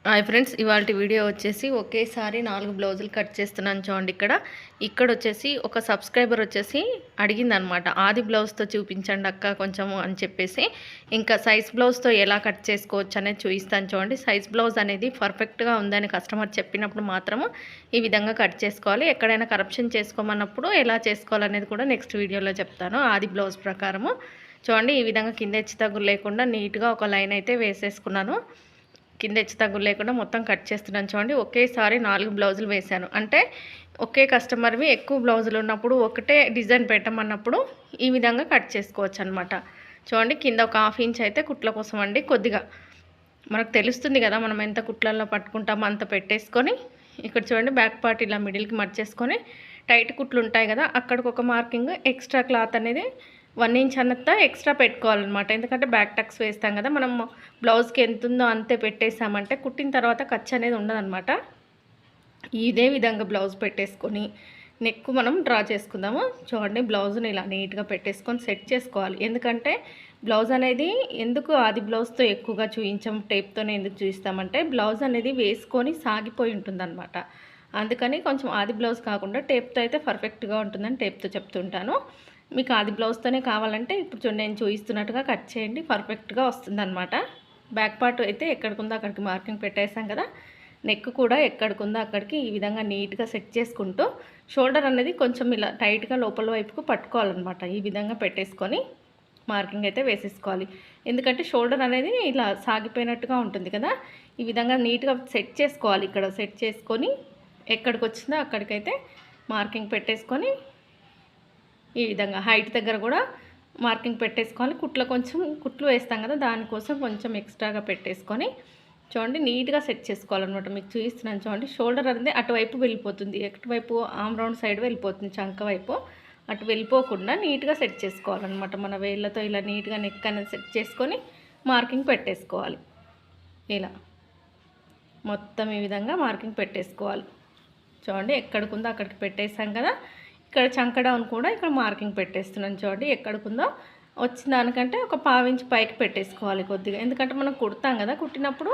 Hi friends, ఇవాళ video వచ్చేసి ఒకేసారి 4 బ్లౌజులు కట్ చేస్తున్నాను చూడండి. ఇక్కడ వచ్చేసి ఒక సబ్స్క్రైబర్ వచ్చేసి అడిగిందనమాట, ఆది బ్లౌజ్తో చూపించండి అక్క కొంచెము అని చెప్పేసి. ఇంకా సైజ్ బ్లౌజ్తో ఎలా కట్ చేసుకోవచ్చు అనేది చూపిస్తాను చూడండి. సైజ్ బ్లౌజ్ అనేది పర్ఫెక్ట్గా ఉందని కస్టమర్ చెప్పినప్పుడు మాత్రము ఈ విధంగా కట్ చేసుకోవాలి. ఎక్కడైనా కరప్షన్ చేసుకోమన్నప్పుడు ఎలా చేసుకోవాలనేది కూడా నెక్స్ట్ వీడియోలో చెప్తాను. ఆది బ్లౌజ్ ప్రకారము చూడండి, ఈ విధంగా కింద హెచ్చు తగ్గులు లేకుండా నీట్గా ఒక లైన్ అయితే వేసేసుకున్నాను. కింద హెచ్చు తగ్గులు లేకుండా మొత్తం కట్ చేస్తున్నాను చూడండి. ఒకేసారి 4 బ్లౌజులు వేశాను. అంటే ఒకే కస్టమర్వి ఎక్కువ బ్లౌజులు ఉన్నప్పుడు ఒకటే డిజైన్ పెట్టమన్నప్పుడు ఈ విధంగా కట్ చేసుకోవచ్చు అనమాట. చూడండి, కింద ఒక 1/2 ఇంచ్ అయితే కుట్ల కోసం అండి. కొద్దిగా మనకు తెలుస్తుంది కదా మనం ఎంత కుట్లల్లో పట్టుకుంటామో అంత పెట్టేసుకొని, ఇక్కడ చూడండి బ్యాక్ పార్ట్ ఇలా మిడిల్కి మర్చేసుకొని టైట్ కుట్లు ఉంటాయి కదా, అక్కడికి ఒక మార్కింగ్ ఎక్స్ట్రా క్లాత్ అనేది 1 ఇంచ్ అంతా ఎక్స్ట్రా పెట్టుకోవాలన్నమాట. ఎందుకంటే బ్యాక్ టక్స్ వేస్తాం కదా, మనం బ్లౌజ్కి ఎంత ఉందో అంతే పెట్టేసామంటే కుట్టిన తర్వాత ఖర్చు అనేది ఉండదన్నమాట. ఇదే విధంగా బ్లౌజ్ పెట్టేసుకొని నెక్ మనం డ్రా చేసుకుందాము. చూడండి, బ్లౌజ్ని ఇలా నీట్గా పెట్టేసుకొని సెట్ చేసుకోవాలి. ఎందుకంటే బ్లౌజ్ అనేది ఎందుకు ఆది బ్లౌజ్తో ఎక్కువగా చూపించాము, టేప్తోనే ఎందుకు చూపిస్తామంటే బ్లౌజ్ అనేది వేసుకొని సాగిపోయి ఉంటుందన్నమాట. అందుకని కొంచెం ఆది బ్లౌజ్ కాకుండా టేప్తో అయితే పర్ఫెక్ట్గా ఉంటుందని టేప్తో చెప్తుంటాను. మీకు ఆది బ్లౌజ్తోనే కావాలంటే ఇప్పుడు చూడండి నేను చూపిస్తున్నట్టుగా కట్ చేయండి, పర్ఫెక్ట్గా వస్తుందన్నమాట. బ్యాక్ పార్ట్ అయితే ఎక్కడికుందో అక్కడికి మార్కింగ్ పెట్టేసాం కదా, నెక్ కూడా ఎక్కడికుందో అక్కడికి ఈ విధంగా నీట్గా సెట్ చేసుకుంటూ షోల్డర్ అనేది కొంచెం ఇలా టైట్గా లోపల వైపుకు పట్టుకోవాలన్నమాట. ఈ విధంగా పెట్టేసుకొని మార్కింగ్ అయితే వేసేసుకోవాలి. ఎందుకంటే షోల్డర్ అనేది ఇలా సాగిపోయినట్టుగా ఉంటుంది కదా, ఈ విధంగా నీట్గా సెట్ చేసుకోవాలి. ఇక్కడ సెట్ చేసుకొని ఎక్కడికి వచ్చిందో అక్కడికైతే మార్కింగ్ పెట్టేసుకొని ఈ విధంగా హైట్ దగ్గర కూడా మార్కింగ్ పెట్టేసుకోవాలి. కొంచెం కుట్లు వేస్తాం కదా, దానికోసం కొంచెం ఎక్స్ట్రాగా పెట్టేసుకొని చూడండి నీట్గా సెట్ చేసుకోవాలన్నమాట. మీకు చూపిస్తున్నాను చూడండి, షోల్డర్ అనేది అటువైపు వెళ్ళిపోతుంది, ఎటువైపు ఆమ్ రౌండ్ సైడ్ వెళ్ళిపోతుంది, చంక వైపు. అటు వెళ్ళిపోకుండా నీట్గా సెట్ చేసుకోవాలన్నమాట. మన వేళ్ళతో ఇలా నీట్గా నెక్ అనేది సెట్ చేసుకొని మార్కింగ్ పెట్టేసుకోవాలి. ఇలా మొత్తం ఈ విధంగా మార్కింగ్ పెట్టేసుకోవాలి. చూడండి, ఎక్కడికుందో అక్కడికి పెట్టేసాం కదా. ఇక్కడ చంక డౌన్ కూడా ఇక్కడ మార్కింగ్ పెట్టేస్తున్నాను చూడండి. ఎక్కడికుందో వచ్చిన దానికంటే ఒక 1/2 ఇంచ్ పైకి పెట్టేసుకోవాలి కొద్దిగా. ఎందుకంటే మనం కుడతాం కదా, కుట్టినప్పుడు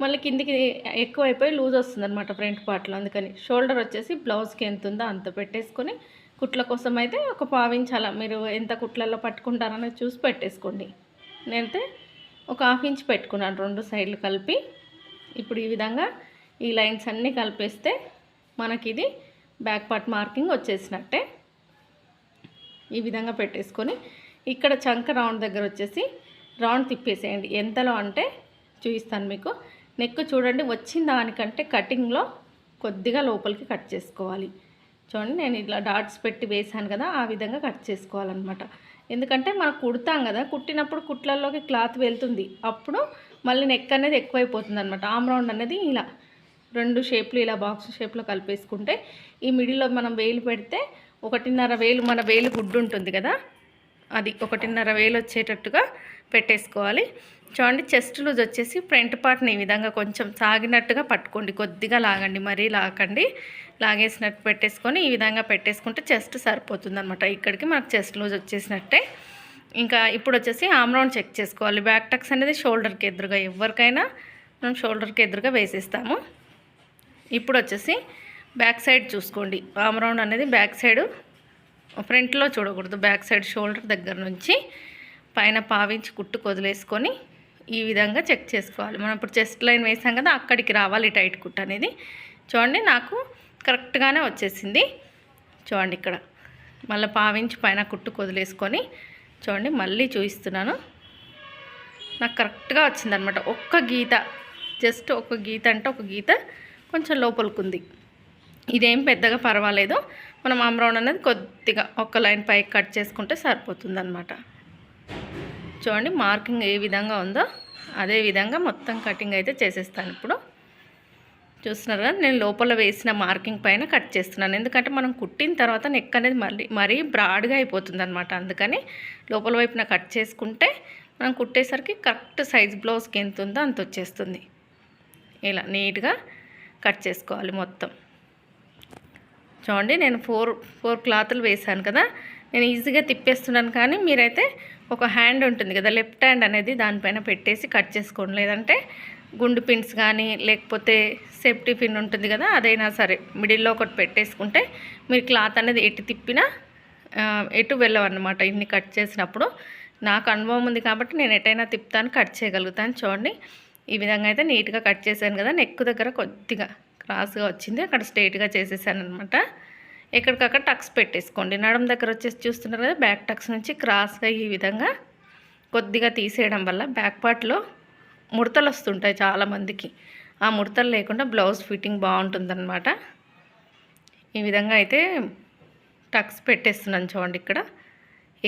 మళ్ళీ కిందికి ఎక్కువైపోయి లూజ్ వస్తుంది అనమాట ఫ్రంట్ పార్ట్లో. అందుకని షోల్డర్ వచ్చేసి బ్లౌజ్కి ఎంత ఉందో అంత పెట్టేసుకొని కుట్ల కోసం అయితే ఒక 1/2 ఇంచ్ అలా మీరు ఎంత కుట్లలో పట్టుకుంటారనేది చూసి పెట్టేసుకోండి. నేనైతే ఒక 1/2 ఇంచ్ పెట్టుకున్నాను 2 సైడ్లు కలిపి. ఇప్పుడు ఈ విధంగా ఈ లైన్స్ అన్నీ కలిపేస్తే మనకి ఇది బ్యాక్ పార్ట్ మార్కింగ్ వచ్చేసినట్టే. ఈ విధంగా పెట్టేసుకొని ఇక్కడ చంక రౌండ్ దగ్గర వచ్చేసి రౌండ్ తిప్పేసేయండి. ఎంతలో అంటే చూపిస్తాను మీకు. నెక్ చూడండి, వచ్చిన దానికంటే కటింగ్లో కొద్దిగా లోపలికి కట్ చేసుకోవాలి. చూడండి, నేను ఇట్లా డాట్స్ పెట్టి వేసాను కదా, ఆ విధంగా కట్ చేసుకోవాలన్నమాట. ఎందుకంటే మనం కుడతాం కదా, కుట్టినప్పుడు కుట్లలోకి క్లాత్ వెళ్తుంది, అప్పుడు మళ్ళీ నెక్ అనేది ఎక్కువైపోతుంది అనమాట. ఆమ్ రౌండ్ అనేది ఇలా 2 షేప్లు ఇలా బాక్స్ షేప్లో కలిపేసుకుంటే ఈ మిడిల్లో మనం వేలు పెడితే 1.5 వేలు, మన వేలు గుడ్డు ఉంటుంది కదా, అది 1.5 వేలు వచ్చేటట్టుగా పెట్టేసుకోవాలి. చూడండి, చెస్ట్ లూజ్ వచ్చేసి ఫ్రంట్ పార్ట్ని ఈ విధంగా కొంచెం సాగినట్టుగా పట్టుకోండి, కొద్దిగా లాగండి, మరీ లాగండి. లాగేసినట్టు పెట్టేసుకొని ఈ విధంగా పెట్టేసుకుంటే చెస్ట్ సరిపోతుంది అనమాట. ఇక్కడికి మనకు చెస్ట్ లూజ్ వచ్చేసినట్టే. ఇంకా ఇప్పుడు వచ్చేసి ఆమ్ రౌండ్ చెక్ చేసుకోవాలి. బ్యాక్ టక్స్ అనేది షోల్డర్కి ఎదురుగా, ఎవరికైనా మనం షోల్డర్కి ఎదురుగా వేసేస్తాము. ఇప్పుడు వచ్చేసి బ్యాక్ సైడ్ చూసుకోండి. ఆమ్ రౌండ్ అనేది బ్యాక్ సైడ్, ఫ్రంట్లో చూడకూడదు, బ్యాక్ సైడ్ షోల్డర్ దగ్గర నుంచి పైన 1/2 ఇంచ్ కుట్టు వదిలేసుకొని ఈ విధంగా చెక్ చేసుకోవాలి. మనం ఇప్పుడు చెస్ట్ లైన్ వేసాం కదా, అక్కడికి రావాలి టైట్ కుట్టు అనేది. చూడండి, నాకు కరెక్ట్గానే వచ్చేసింది. చూడండి, ఇక్కడ మళ్ళీ 1/2 ఇంచ్ పైన కుట్టు వదిలేసుకొని చూడండి మళ్ళీ చూపిస్తున్నాను. నాకు కరెక్ట్గా వచ్చిందనమాట. ఒక్క గీత, జస్ట్ ఒక గీత అంటే ఒక గీత కొంచెం లోపలికి ఉంది. ఇదేం పెద్దగా పర్వాలేదు. మనం ఆమ్ రౌండ్ అనేది కొద్దిగా ఒక లైన్ పైకి కట్ చేసుకుంటే సరిపోతుంది అనమాట. చూడండి, మార్కింగ్ ఏ విధంగా ఉందో అదే విధంగా మొత్తం కటింగ్ అయితే చేసేస్తాను. ఇప్పుడు చూస్తున్నారు కదా, నేను లోపల వేసిన మార్కింగ్ పైన కట్ చేస్తున్నాను. ఎందుకంటే మనం కుట్టిన తర్వాత నెక్ అనేది మరీ బ్రాడ్గా అయిపోతుంది అనమాట. అందుకని లోపల వైపున కట్ చేసుకుంటే మనం కుట్టేసరికి కరెక్ట్ సైజ్ బ్లౌజ్కి ఎంత ఉందో అంత వచ్చేస్తుంది. ఇలా నీట్గా కట్ చేసుకోవాలి మొత్తం. చూడండి, నేను 4 క్లాతులు వేసాను కదా, నేను ఈజీగా తిప్పేస్తున్నాను. కానీ మీరైతే ఒక హ్యాండ్ ఉంటుంది కదా, లెఫ్ట్ హ్యాండ్ అనేది దానిపైన పెట్టేసి కట్ చేసుకోండి. లేదంటే గుండు పిన్స్ కానీ లేకపోతే సేఫ్టీ పిన్ ఉంటుంది కదా, అదైనా సరే మిడిల్లో ఒకటి పెట్టేసుకుంటే మీరు క్లాత్ అనేది ఎటు తిప్పినా ఎటు వెళ్ళవన్నమాట. ఇన్ని కట్ చేసినప్పుడు నాకు అనుభవం ఉంది కాబట్టి నేను ఎటైనా తిప్పుతాను, కట్ చేయగలుగుతాను. చూడండి ఈ విధంగా అయితే నీట్గా కట్ చేశాను కదా. నెక్ దగ్గర కొద్దిగా క్రాస్గా వచ్చింది, అక్కడ స్ట్రైట్గా చేసేసాను అనమాట. ఎక్కడికక్కడ టక్స్ పెట్టేసుకోండి. నడుం దగ్గర వచ్చేసి చూస్తున్నారు కదా, బ్యాక్ టక్స్ నుంచి క్రాస్గా ఈ విధంగా కొద్దిగా తీసేయడం వల్ల బ్యాక్ పార్ట్లో ముడతలు వస్తుంటాయి చాలామందికి. ఆ ముడతలు లేకుండా బ్లౌజ్ ఫిట్టింగ్ బాగుంటుందన్నమాట. ఈ విధంగా అయితే టక్స్ పెట్టేస్తున్నాను. చూడండి ఇక్కడ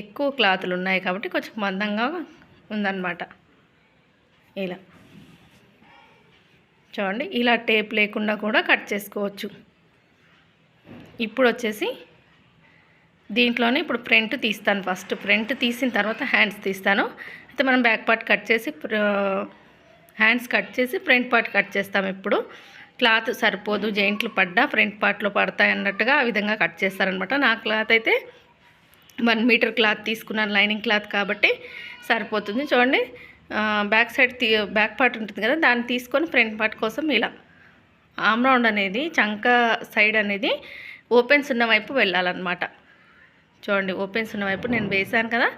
ఎక్కువ క్లాతులు ఉన్నాయి కాబట్టి కొంచెం మందంగా ఉందన్నమాట. ఇలా చూడండి, ఇలా టేప్ లేకుండా కూడా కట్ చేసుకోవచ్చు. ఇప్పుడు వచ్చేసి దీంట్లోనే ఇప్పుడు ఫ్రంట్ తీస్తాను. ఫస్ట్ ఫ్రంట్ తీసిన తర్వాత హ్యాండ్స్ తీస్తాను. అయితే మనం బ్యాక్ పార్ట్ కట్ చేసి హ్యాండ్స్ కట్ చేసి ఫ్రంట్ పార్ట్ కట్ చేస్తాము. ఇప్పుడు క్లాత్ సరిపోదు, జాయింట్లు పడ్డా ఫ్రంట్ పార్ట్లో పడతాయి అన్నట్టుగా ఆ విధంగా కట్ చేస్తారనమాట. నా క్లాత్ అయితే 1 మీటర్ క్లాత్ తీసుకున్నాను, లైనింగ్ క్లాత్ కాబట్టి సరిపోతుంది. చూడండి బ్యాక్ పార్ట్ ఉంటుంది కదా, దాన్ని తీసుకొని ఫ్రంట్ పార్ట్ కోసం ఇలా ఆమ్ రౌండ్ అనేది చంక సైడ్ అనేది ఓపెన్స్ ఉన్న వైపు వెళ్ళాలన్నమాట. చూడండి ఓపెన్స్ ఉన్న వైపు నేను వేసాను కదా,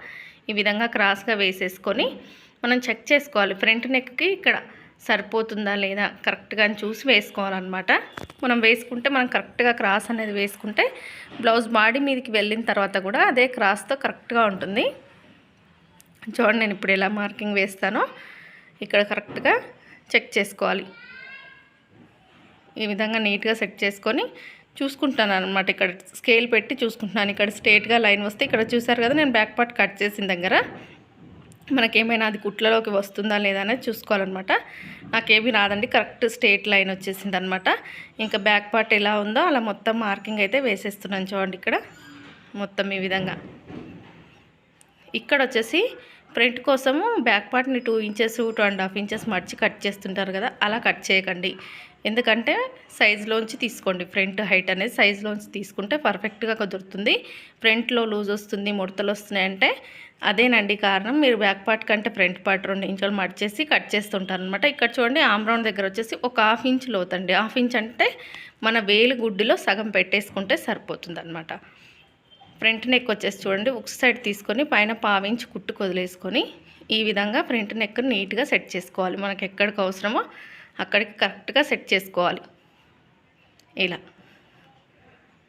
ఈ విధంగా క్రాస్గా వేసేసుకొని మనం చెక్ చేసుకోవాలి. ఫ్రంట్ నెక్కి ఇక్కడ సరిపోతుందా లేదా కరెక్ట్గా అని చూసి వేసుకోవాలన్నమాట. మనం వేసుకుంటే మనం కరెక్ట్గా క్రాస్ అనేది వేసుకుంటే బ్లౌజ్ బాడీ మీదకి వెళ్ళిన తర్వాత కూడా అదే క్రాస్తో కరెక్ట్గా ఉంటుంది. చూడండి నేను ఇప్పుడు ఎలా మార్కింగ్ వేస్తానో ఇక్కడ కరెక్ట్గా చెక్ చేసుకోవాలి. ఈ విధంగా నీట్గా సెట్ చేసుకొని చూసుకుంటాను అనమాట. ఇక్కడ స్కేల్ పెట్టి చూసుకుంటున్నాను. ఇక్కడ స్ట్రేట్గా లైన్ వస్తే ఇక్కడ చూసారు కదా, నేను బ్యాక్ పార్ట్ కట్ చేసిన దగ్గర మనకేమైనా అది కుట్లలోకి వస్తుందా లేదా అనేది చూసుకోవాలన్నమాట. నాకేమీ రాదండి, కరెక్ట్ స్ట్రేట్ లైన్ వచ్చేసింది అనమాట. ఇంకా బ్యాక్ పార్ట్ ఎలా ఉందో అలా మొత్తం మార్కింగ్ అయితే వేసేస్తున్నాను. చూడండి ఇక్కడ మొత్తం ఈ విధంగా. ఇక్కడ వచ్చేసి ఫ్రంట్ కోసము బ్యాక్ పార్ట్ని 2 ఇంచెస్ 2.5 ఇంచెస్ మర్చి కట్ చేస్తుంటారు కదా, అలా కట్ చేయకండి. ఎందుకంటే సైజులోంచి తీసుకోండి. ఫ్రంట్ హైట్ అనేది సైజులోంచి తీసుకుంటే పర్ఫెక్ట్గా కుదురుతుంది. ఫ్రంట్లో లూజ్ వస్తుంది, ముడతలు వస్తున్నాయంటే అదేనండి కారణం. మీరు బ్యాక్ పార్ట్ కంటే ఫ్రంట్ పార్ట్ 2 ఇంచులు మర్చేసి కట్ చేస్తుంటారు అనమాట. ఇక్కడ చూడండి ఆమ్ రౌండ్ దగ్గర వచ్చేసి ఒక 1/2 ఇంచ్ లోతండి. 1/2 ఇంచ్ అంటే మన వేలు గుడ్డిలో సగం పెట్టేసుకుంటే సరిపోతుంది అనమాట. ఫ్రంట్ నెక్ వచ్చేసి చూడండి ఒక సైడ్ తీసుకొని పైన 1/2 ఇంచ్ కుట్టు వదిలేసుకొని ఈ విధంగా ఫ్రంట్ నెక్ నీట్గా సెట్ చేసుకోవాలి. మనకి ఎక్కడికి అవసరమో అక్కడికి కరెక్ట్గా సెట్ చేసుకోవాలి. ఇలా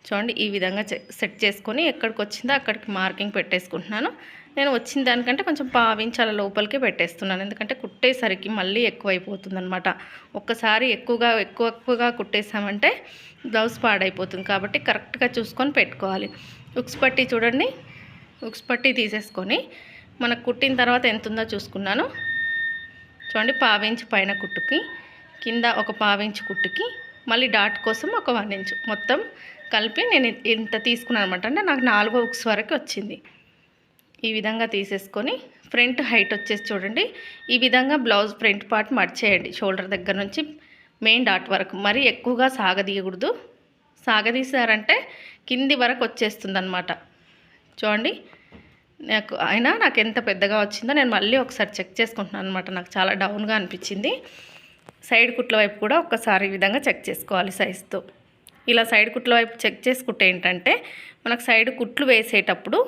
చూడండి ఈ విధంగా సెట్ చేసుకొని ఎక్కడికి వచ్చిందో అక్కడికి మార్కింగ్ పెట్టేసుకుంటున్నాను. నేను వచ్చిన దానికంటే కొంచెం 1/2 ఇంచ్ అలా లోపలికి పెట్టేస్తున్నాను. ఎందుకంటే కుట్టేసరికి మళ్ళీ ఎక్కువ అయిపోతుందన్నమాట. ఒక్కసారి ఎక్కువగా కుట్టేసామంటే బ్లౌజ్ పాడైపోతుంది. కాబట్టి కరెక్ట్గా చూసుకొని పెట్టుకోవాలి. ఉక్స్ పట్టీ చూడండి, ఉక్స్ పట్టీ తీసేసుకొని మనకు కుట్టిన తర్వాత ఎంత ఉందో చూసుకున్నాను. చూడండి 1/2 ఇంచ్ పైన కుట్టుకి, కింద ఒక 1/2 ఇంచ్ కుట్టుకి, మళ్ళీ డాట్ కోసం ఒక 1 ఇంచ్ మొత్తం కలిపి నేను ఇంత తీసుకున్నాను అనమాట. అంటే నాకు 4 ఉక్స్ వరకు వచ్చింది. ఈ విధంగా తీసేసుకొని ఫ్రంట్ హైట్ వచ్చేసి చూడండి ఈ విధంగా బ్లౌజ్ ఫ్రంట్ పార్ట్ మర్చేయండి. షోల్డర్ దగ్గర నుంచి మెయిన్ డాట్ వరకు. మరీ ఎక్కువగా సాగదీయకూడదు. సాగదీసారంటే కింది వరకు వచ్చేస్తుంది అనమాట. చూడండి నాకు ఎంత పెద్దగా వచ్చిందో నేను మళ్ళీ ఒకసారి చెక్ చేసుకుంటున్నాను అనమాట. నాకు చాలా డౌన్గా అనిపించింది. సైడ్ కుట్ల వైపు కూడా ఒక్కసారి ఈ విధంగా చెక్ చేసుకోవాలి సైజుతో. ఇలా సైడ్ కుట్ల వైపు చెక్ చేసుకుంటే ఏంటంటే మనకు సైడ్ కుట్లు వేసేటప్పుడు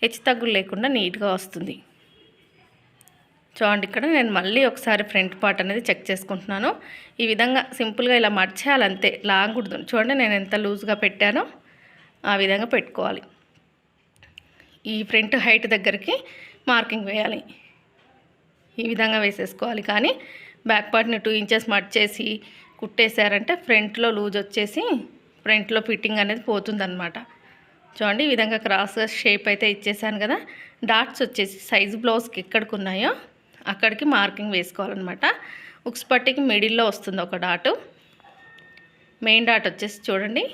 హెచ్చు తగ్గులు లేకుండా నీట్గా వస్తుంది. చూడండి ఇక్కడ నేను మళ్ళీ ఒకసారి ఫ్రంట్ పార్ట్ అనేది చెక్ చేసుకుంటున్నాను. ఈ విధంగా సింపుల్గా ఇలా మర్చేయాలంతే, లాగకూడదు. చూడండి నేను ఎంత లూజ్గా పెట్టానో ఆ విధంగా పెట్టుకోవాలి. ఈ ఫ్రంట్ హైట్ దగ్గరికి మార్కింగ్ వేయాలి. ఈ విధంగా వేసేసుకోవాలి. కానీ బ్యాక్ పార్ట్ని 2 ఇంచెస్ మర్చేసి కుట్టేశారంటే ఫ్రంట్లో లూజ్ వచ్చేసి ఫ్రంట్లో ఫిట్టింగ్ అనేది పోతుందన్నమాట. చూడండి ఈ విధంగా క్రాస్గా షేప్ అయితే ఇచ్చేసాను కదా. డాట్స్ వచ్చేసి సైజు బ్లౌజ్కి ఎక్కడికి ఉన్నాయో అక్కడికి మార్కింగ్ వేసుకోవాలన్నమాట. ఉక్స్ పట్టీకి మిడిల్లో వస్తుంది ఒక డాటు. మెయిన్ డాట్ వచ్చేసి చూడండి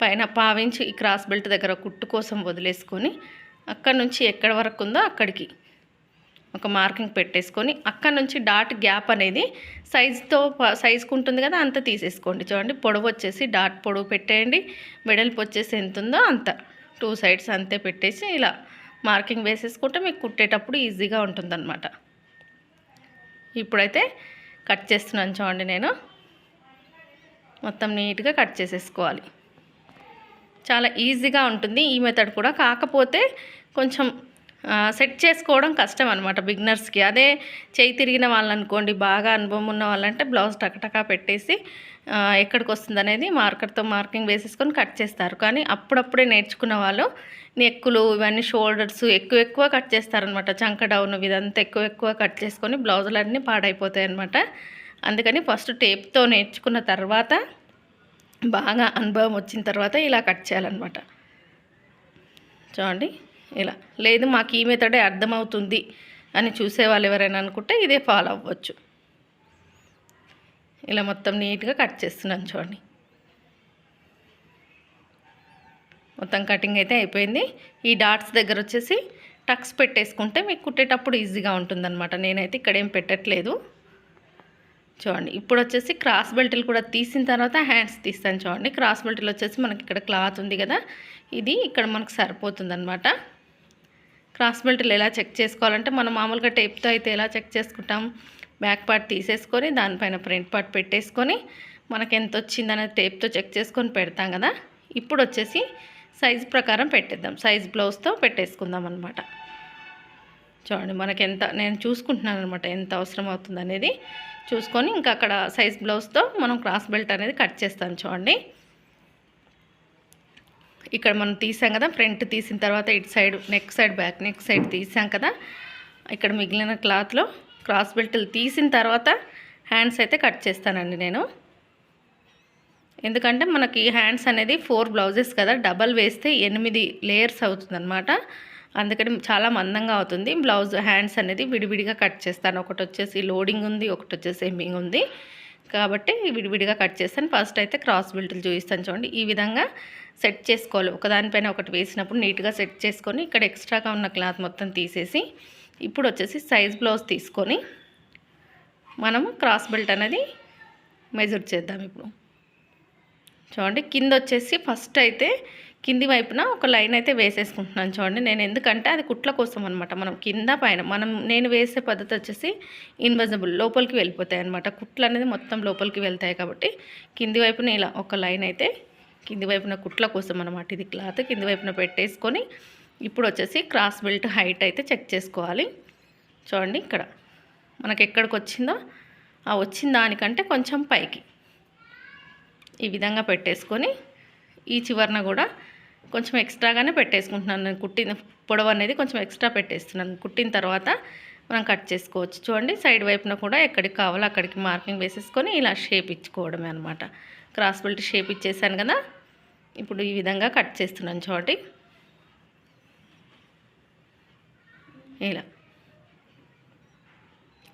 పైన 1/2 ఇంచ్ ఈ క్రాస్ బెల్ట్ దగ్గర కుట్టు కోసం వదిలేసుకొని అక్కడ నుంచి ఎక్కడి వరకు ఉందో అక్కడికి ఒక మార్కింగ్ పెట్టేసుకొని అక్కడ నుంచి డాట్ గ్యాప్ అనేది సైజుకు ఉంటుంది కదా అంత తీసేసుకోండి. చూడండి పొడవు వచ్చేసి డాట్ పొడవు పెట్టేయండి. వెడల్పు వచ్చేసి ఎంత ఉందో అంత 2 సైడ్స్ అంతే పెట్టేసి ఇలా మార్కింగ్ వేసేసుకుంటే మీకు కుట్టేటప్పుడు ఈజీగా ఉంటుందన్నమాట. ఇప్పుడైతే కట్ చేస్తున్నాను చూడండి. నేను మొత్తం నీట్గా కట్ చేసేసుకోవాలి. చాలా ఈజీగా ఉంటుంది ఈ మెథడ్ కూడా. కాకపోతే కొంచెం సెట్ చేసుకోవడం కష్టం అనమాట బిగినర్స్కి. అదే చేయి తిరిగిన వాళ్ళనుకోండి, బాగా అనుభవం ఉన్న వాళ్ళంటే బ్లౌజ్ టకటకా పెట్టేసి ఎక్కడికి వస్తుంది అనేది మార్కర్తో మార్కింగ్ వేసేసుకొని కట్ చేస్తారు. కానీ అప్పుడప్పుడే నేర్చుకున్న వాళ్ళు నెక్కులు ఇవన్నీ షోల్డర్స్ ఎక్కువ కట్ చేస్తారనమాట. చంక డౌన్ ఇదంతా ఎక్కువ కట్ చేసుకొని బ్లౌజులన్నీ పాడైపోతాయి అనమాట. అందుకని ఫస్ట్ టేప్తో నేర్చుకున్న తర్వాత, బాగా అనుభవం వచ్చిన తర్వాత ఇలా కట్ చేయాలన్నమాట. చూడండి ఇలా. లేదు మాకు ఈ మెథడే అర్థమవుతుంది అని చూసేవాళ్ళు ఎవరైనా అనుకుంటే ఇదే ఫాలో అవ్వచ్చు. ఇలా మొత్తం నీట్గా కట్ చేస్తున్నాను చూడండి. మొత్తం కటింగ్ అయితే అయిపోయింది. ఈ డాట్స్ దగ్గర వచ్చేసి టక్స్ పెట్టేసుకుంటే మీకు కుట్టేటప్పుడు ఈజీగా ఉంటుందన్నమాట. నేనైతే ఇక్కడ ఏం పెట్టట్లేదు చూడండి. ఇప్పుడు వచ్చేసి క్రాస్ బెల్ట్లు కూడా తీసిన తర్వాత హ్యాండ్స్ తీస్తాను చూడండి. క్రాస్ బెల్ట్లు వచ్చేసి మనకి ఇక్కడ క్లాత్ ఉంది కదా, ఇది ఇక్కడ మనకు సరిపోతుందన్నమాట. క్రాస్ బెల్ట్లు ఎలా చెక్ చేసుకోవాలంటే మనం మామూలుగా టేప్తో అయితే ఎలా చెక్ చేసుకుంటాం, బ్యాక్ పార్ట్ తీసేసుకొని దానిపైన ఫ్రంట్ పార్ట్ పెట్టేసుకొని మనకి ఎంత వచ్చిందనేది టేప్తో చెక్ చేసుకొని పెడతాం కదా. ఇప్పుడు వచ్చేసి సైజ్ ప్రకారం పెట్టేద్దాం. సైజ్ బ్లౌజ్తో పెట్టేసుకుందాం అనమాట. చూడండి మనకి ఎంత, నేను చూసుకుంటున్నాను అనమాట ఎంత అవసరం అవుతుంది అనేది చూసుకొని ఇంకా అక్కడ సైజ్ బ్లౌజ్తో మనం క్రాస్ బెల్ట్ అనేది కట్ చేస్తాం చూడండి. ఇక్కడ మనం తీసాం కదా, ఫ్రంట్ తీసిన తర్వాత ఇటు side neck side back neck side తీసాం కదా. ఇక్కడ మిగిలిన క్లాత్లో క్రాస్ బెల్ట్లు తీసిన తర్వాత హ్యాండ్స్ అయితే కట్ చేస్తానండి నేను. ఎందుకంటే మనకి హ్యాండ్స్ అనేది 4 బ్లౌజెస్ కదా, డబల్ వేస్తే 8 లేయర్స్ అవుతుందన్నమాట. అందుకని చాలా మందంగా అవుతుంది. బ్లౌజ్ హ్యాండ్స్ అనేది విడివిడిగా కట్ చేస్తాను. ఒకటి వచ్చేసి లోడింగ్ ఉంది, ఒకటి వచ్చేసి హెమ్మింగ్ ఉంది కాబట్టి విడివిడిగా కట్ చేస్తాను. ఫస్ట్ అయితే క్రాస్ బెల్ట్లు చూపిస్తాను చూడండి. ఈ విధంగా సెట్ చేసుకోవాలి. ఒకదానిపైన ఒకటి వేసినప్పుడు నీట్గా సెట్ చేసుకొని ఇక్కడ ఎక్స్ట్రాగా ఉన్న క్లాత్ మొత్తం తీసేసి ఇప్పుడు వచ్చేసి సైజ్ బ్లౌజ్ తీసుకొని మనము క్రాస్ బెల్ట్ అనేది మెజర్ చేద్దాం. ఇప్పుడు చూడండి కింద వచ్చేసి ఫస్ట్ అయితే కింది వైపున ఒక లైన్ అయితే వేసేసుకుంటున్నాను చూడండి. నేను ఎందుకంటే అది కుట్ల కోసం అనమాట. మనం కింద పైన నేను వేసే పద్ధతి వచ్చేసి ఇన్విజిబుల్ లోపలికి వెళ్ళిపోతాయి అనమాట. కుట్లు అనేది మొత్తం లోపలికి వెళ్తాయి కాబట్టి కింది వైపున ఇలా ఒక లైన్ అయితే కింది వైపున కుట్ల కోసం అనమాట. ఇది క్లాత్ కింది వైపున పెట్టేసుకొని ఇప్పుడు వచ్చేసి క్రాస్ బెల్ట్ హైట్ అయితే చెక్ చేసుకోవాలి. చూడండి ఇక్కడ మనకి ఎక్కడికి వచ్చిందో ఆ వచ్చిన దానికంటే కొంచెం పైకి ఈ విధంగా పెట్టేసుకొని ఈ చివరన కూడా కొంచెం ఎక్స్ట్రాగానే పెట్టేసుకుంటున్నాను. నేను కుట్టిన పొడవు అనేది కొంచెం ఎక్స్ట్రా పెట్టేస్తున్నాను. కుట్టిన తర్వాత మనం కట్ చేసుకోవచ్చు. చూడండి సైడ్ వైపున కూడా ఎక్కడికి కావాలో అక్కడికి మార్కింగ్ వేసేసుకొని ఇలా షేప్ ఇచ్చుకోవడమే అనమాట. క్రాస్ బెల్ట్ షేప్ ఇచ్చేసాను కదా, ఇప్పుడు ఈ విధంగా కట్ చేస్తున్నాను చూడండి. ఇలా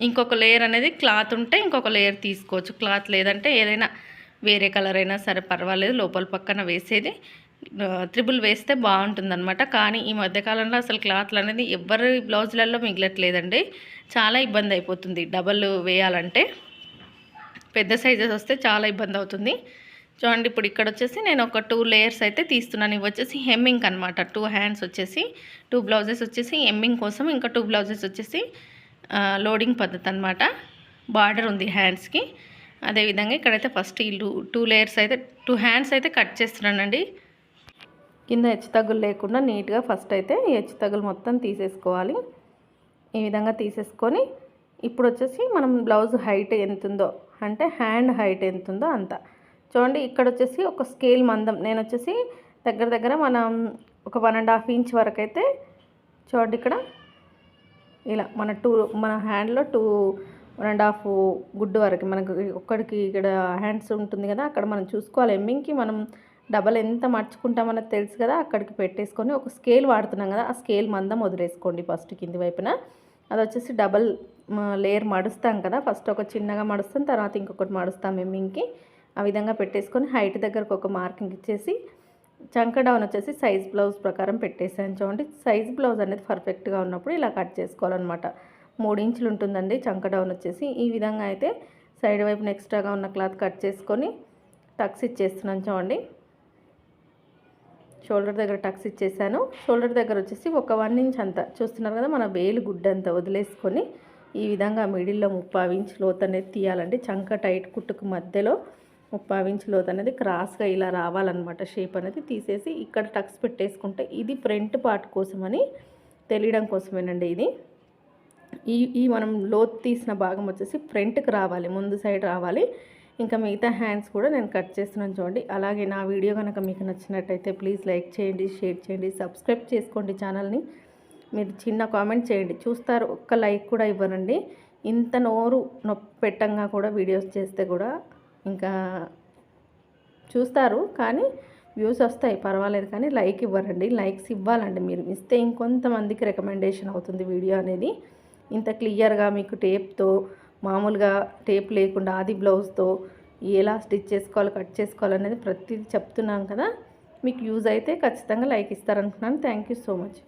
ఇంకొక లేయర్ అనేది క్లాత్ ఉంటే ఇంకొక లేయర్ తీసుకోవచ్చు. క్లాత్ లేదంటే ఏదైనా వేరే కలర్ అయినా సరే పర్వాలేదు, లోపల పక్కన వేసేది త్రిబుల్ వేస్తే బాగుంటుందన్నమాట. కానీ ఈ మధ్యకాలంలో అసలు క్లాత్లు అనేది ఎవరి బ్లౌజులలో మిగలట్లేదండి. చాలా ఇబ్బంది అయిపోతుంది డబల్ వేయాలంటే. పెద్ద సైజెస్ వస్తే చాలా ఇబ్బంది అవుతుంది. చూడండి ఇప్పుడు ఇక్కడ వచ్చేసి నేను ఒక 2 లేయర్స్ అయితే తీస్తున్నాను. ఇవి వచ్చేసి హెమ్మింగ్ అనమాట. 2 హ్యాండ్స్ వచ్చేసి 2 బ్లౌజెస్ వచ్చేసి హెమ్మింగ్ కోసం, ఇంకా 2 బ్లౌజెస్ వచ్చేసి లోడింగ్ పద్ధతి అనమాట. బార్డర్ ఉంది హ్యాండ్స్కి. అదేవిధంగా ఇక్కడైతే ఫస్ట్ ఈ 2 లేయర్స్ అయితే 2 హ్యాండ్స్ అయితే కట్ చేస్తున్నానండి. కింద హెచ్చు తగ్గులు లేకుండా నీట్గా ఫస్ట్ అయితే ఈ హెచ్చు తగ్గులు మొత్తం తీసేసుకోవాలి. ఈ విధంగా తీసేసుకొని ఇప్పుడు వచ్చేసి మనం బ్లౌజ్ హైట్ ఎంత ఉందో అంటే హ్యాండ్ హైట్ ఎంత ఉందో అంత చూడండి. ఇక్కడ వచ్చేసి ఒక స్కేల్ మందం నేను వచ్చేసి దగ్గర మనం ఒక 1.5 ఇంచ్ వరకు అయితే చూడండి ఇక్కడ ఇలా మన హ్యాండ్లో 1.5 గుడ్డు వరకు మనకు ఒక్కడికి ఇక్కడ హ్యాండ్స్ ఉంటుంది కదా, అక్కడ మనం చూసుకోవాలి. ఎమ్మింగ్కి మనం డబల్ ఎంత మర్చుకుంటామన్నది తెలుసు కదా, అక్కడికి పెట్టేసుకొని ఒక స్కేల్ వాడుతున్నాం కదా, ఆ స్కేల్ మందం వదిలేసుకోండి ఫస్ట్ కింది వైపున. అది వచ్చేసి డబల్ లేయర్ మడుస్తాం కదా, ఫస్ట్ ఒక చిన్నగా మడుస్తాం, తర్వాత ఇంకొకటి మడుస్తాం ఎమ్మింగ్కి. ఆ విధంగా పెట్టేసుకొని హైట్ దగ్గరకు ఒక మార్కింగ్ ఇచ్చేసి చంక డౌన్ వచ్చేసి సైజ్ బ్లౌజ్ ప్రకారం పెట్టేసాను చూడండి. సైజ్ బ్లౌజ్ అనేది పర్ఫెక్ట్గా ఉన్నప్పుడు ఇలా కట్ చేసుకోవాలన్నమాట. 3 ఇంచులు ఉంటుందండి చంక డౌన్ వచ్చేసి. ఈ విధంగా అయితే సైడ్ వైపున ఎక్స్ట్రాగా ఉన్న క్లాత్ కట్ చేసుకొని టక్స్ ఇచ్చేస్తున్నాను చూడండి. షోల్డర్ దగ్గర టక్స్ ఇచ్చేసాను. షోల్డర్ దగ్గర వచ్చేసి ఒక 1 ఇంచ్ అంతా చూస్తున్నారు కదా, మన వేలు గుడ్డ అంతా వదిలేసుకొని ఈ విధంగా మిడిల్లో 3/4 ఇంచ్ లోతు అనేది తీయాలండి. చంక టైట్ కుట్టుకు మధ్యలో 3/4 ఇంచ్ లోతు అనేది క్రాస్గా ఇలా రావాలన్నమాట. షేప్ అనేది తీసేసి ఇక్కడ టక్స్ పెట్టేసుకుంటే ఇది ఫ్రంట్ పార్ట్ కోసమని తెలియడం కోసమేనండి ఇది. ఈ మనం లోతు తీసిన భాగం వచ్చేసి ఫ్రంట్కి రావాలి, ముందు సైడ్ రావాలి. ఇంకా మిగతా హ్యాండ్స్ కూడా నేను కట్ చేస్తున్నాను చూడండి. అలాగే నా వీడియో కనుక మీకు నచ్చినట్టయితే ప్లీజ్ లైక్ చేయండి, షేర్ చేయండి, సబ్స్క్రైబ్ చేసుకోండి ఛానల్ని. మీరు చిన్న కామెంట్ చేయండి, చూస్తారు. ఒక్క లైక్ కూడా ఇవ్వరండి. ఇంత నోరు నొప్పి పెట్టంగా కూడా వీడియోస్ చేస్తే కూడా ఇంకా చూస్తారు, కానీ వ్యూస్ వస్తాయి పర్వాలేదు, కానీ లైక్ ఇవ్వరండి. లైక్స్ ఇవ్వాలండి, మీరు ఇస్తే ఇంకొంతమందికి రికమెండేషన్ అవుతుంది వీడియో అనేది. ఇంత క్లియర్గా మీకు టేప్తో, మామూలుగా టేప్ లేకుండా ఆది బ్లౌజ్తో ఎలా స్టిచ్ చేసుకోవాలి, కట్ చేసుకోవాలనేది ప్రతిదీ చెప్తున్నాను కదా. మీకు యూజ్ అయితే ఖచ్చితంగా లైక్ ఇస్తారనుకున్నాను. Thank you so much.